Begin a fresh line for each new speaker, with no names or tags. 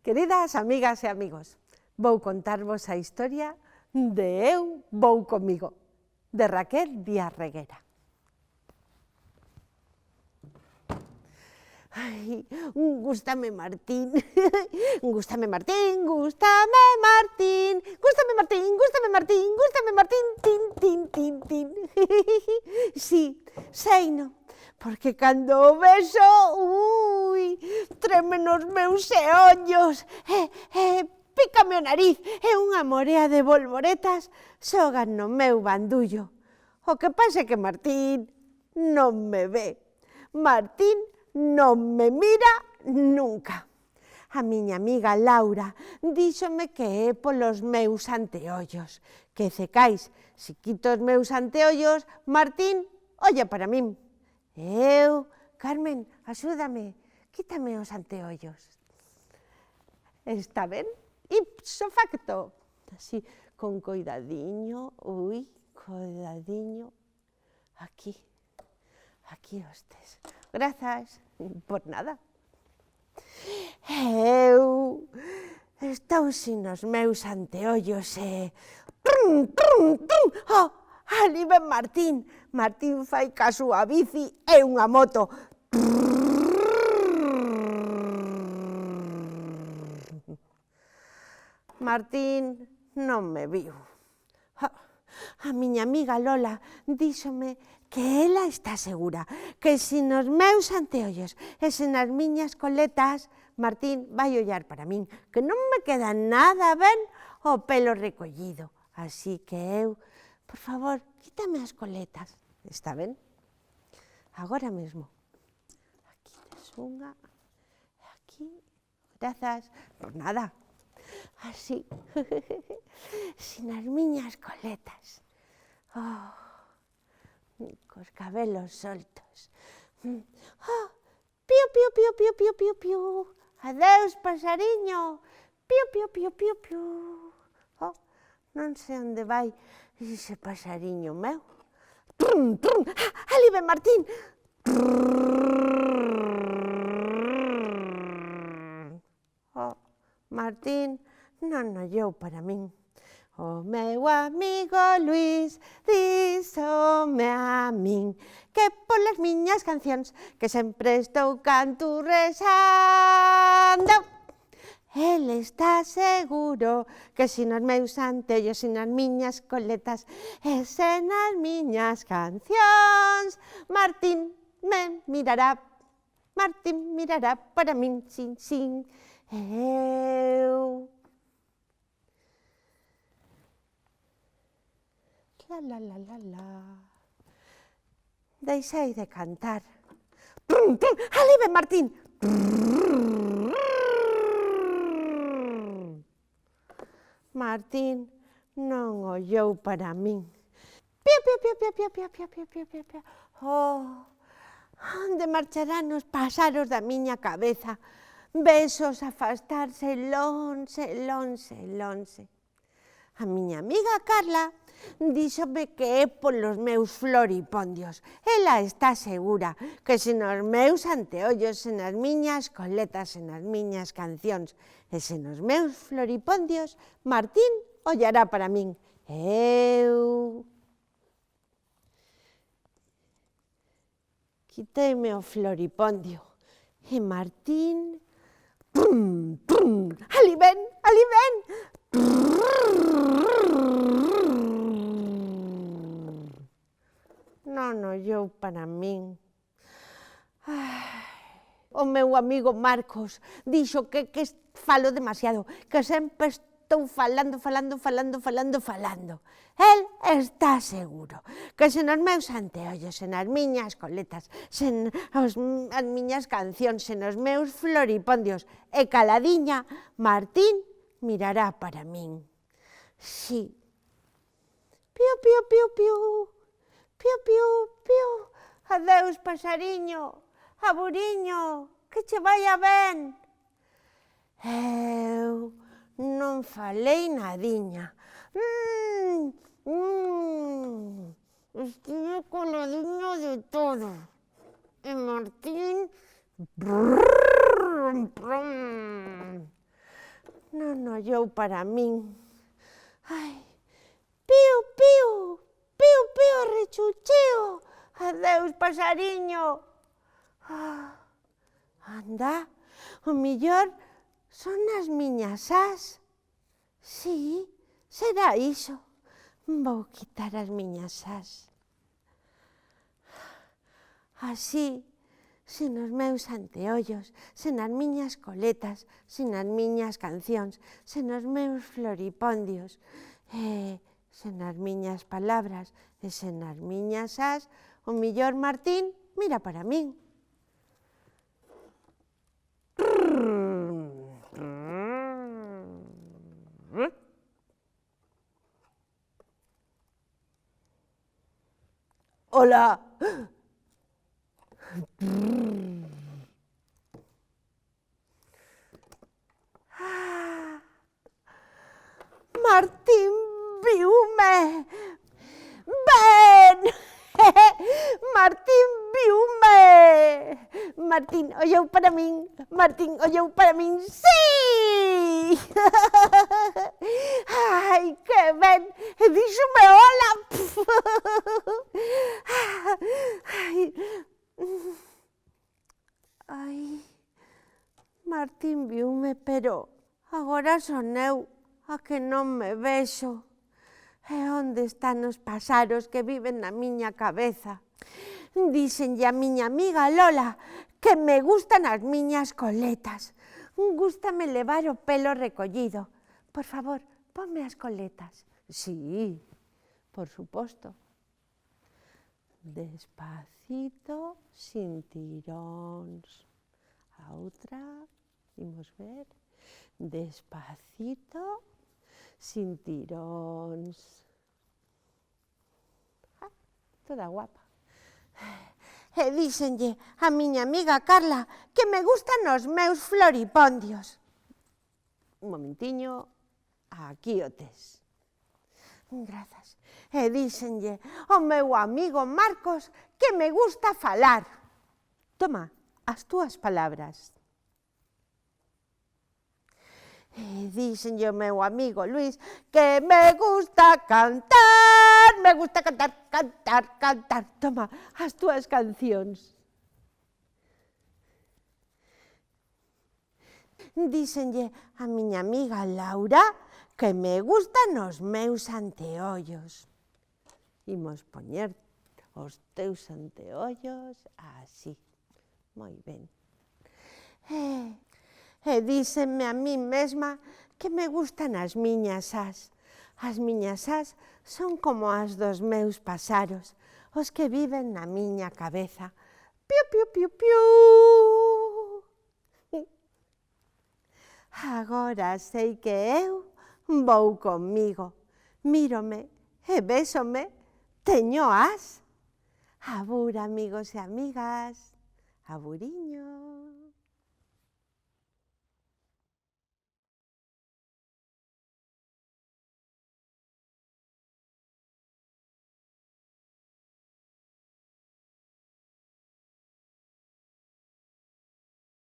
Queridas amigas e amigos, vou contarvos a historia de Eu vou comigo, de Raquel Díaz Reguera. Ai, gústame Martín, gústame Martín, gústame Martín, gústame Martín, gústame Martín, gústame Martín, tin, tin, tin, tin. Sí, seino, porque cando o beso, tremen os meus ollos, pícame o nariz e unha morea de bolboretas xogan no meu bandullo. O que pasa é que Martín non me ve. Martín non me mira nunca. A miña amiga Laura díxome que é polos meus anteollos, que cecais, se quito os meus anteollos, Martín olla para min. Carmen, axúdame, quítame os anteollos. Está ben? Ipso facto. Así, con coidadiño, coidadiño. Aquí hostes. Grazas, por nada. Eu estou sin os meus anteollos e... Oh, ali ven Martín. Martín fai ca súa bici e unha moto. Martín non me viu. A miña amiga Lola díxome que ela está segura, que sin os meus anteollos e sen as miñas coletas, Martín vai ollar para min, que non me queda nada ben o pelo recollido. Así que eu, por favor, quítame as coletas. Está ben? Agora mesmo. Aquí tes unha, aquí, grazas, por nada. Así, sin as miñas coletas. Cos cabelos soltos. Piu, piu, piu, piu, piu, piu, piu. Adeus, pasariño. Piu, piu, piu, piu, piu. Non sei onde vai ese pasariño meu. Trum, trum. Ali ven Martín. Martín non ollou para min. O meu amigo Luís díxome a min que polas miñas cancións que sempre estou canturrexando. El está seguro que sin os meus anteollos, sin as miñas coletas e sen as miñas cancións, Martín me mirará. Martín mirará para min, sin, sin. Eu... Deixei de cantar. Ali ven Martín. Martín non ollou para min. Piu, piu, piu, piu, piu, piu, piu, piu, piu, piu, piu. Onde marcharán os paxaros da miña cabeza? Besos afastarse lonxe, lonxe, lonxe. A miña amiga Carla díxome que é polos meus floripondios. Ela está segura que sen os meus anteollos, sen as miñas coletas, sen as miñas cancións e sen os meus floripondios, Martín ollará para min. Eu... Quiteime o floripondio e Martín... Ali ven, ali ven! Non ollou para min. O meu amigo Marcos dixo que falo demasiado, que sempre estou falando. El está seguro que sen os meus anteollos, sen as miñas coletas, sen as miñas cancións, sen os meus floripondios e caladiña, Martín mirará para min. Sí. Piu, piu, piu, piu. Piu, piu, piu. Adeus, pasariño. Aburiño, que che vaia ben. Eu non falei nadiña. Estive coladiño de todo. E Martín... non ollou para min. Ai, piu, piu, piu, piu, rechucheo. Adeus, pasariño. Anda, o millor son as miñas ás. Sí, será iso. Vou quitar as miñas ás. Así, sen os meus anteollos, sen as miñas coletas, sen as miñas cancións, sen os meus floripondios, sen as miñas palabras e sen as miñas ás, o millor Martín mira para min. Hola. Martín viume. Ben! Martín viume. Martín ollou para min. Martín ollou para min. Sí! Ai, que ben! E díxome hola. Ai, Martín viume, pero agora son eu a que non me vexo. E onde están os paxaros que viven na miña cabeza? Díxenlle a miña amiga Lola que me gustan as miñas coletas. Gústame levar o pelo recollido. Por favor, ponme as coletas. Sí, por suposto. Despacito, sin tiróns. A outra, imos ver. Despacito, sin tiróns. Toda guapa. E díxenlle a miña amiga Carla que me gustan os meus floripondios. Un momentiño, aquí o tes. Grazas. E díxenlle ao meu amigo Marcos que me gusta falar. Toma, as túas palabras. E díxenlle ao meu amigo Luís que me gusta cantar. Me gusta cantar, cantar, cantar. Toma, as túas cancións. Díxenlle a miña amiga Laura que me gustan os meus anteollos. Imos poñer os teus anteollos así. Moi ben. E díxenme a mí mesma que me gustan as miñas ás. As miñas ás son como as dos meus paxaros, os que viven na miña cabeza. Piu, piu, piu, piu. Agora sei que eu vou comigo. Mírome e bésome. Teño ás. Abur, amigos e amigas. Aburiño.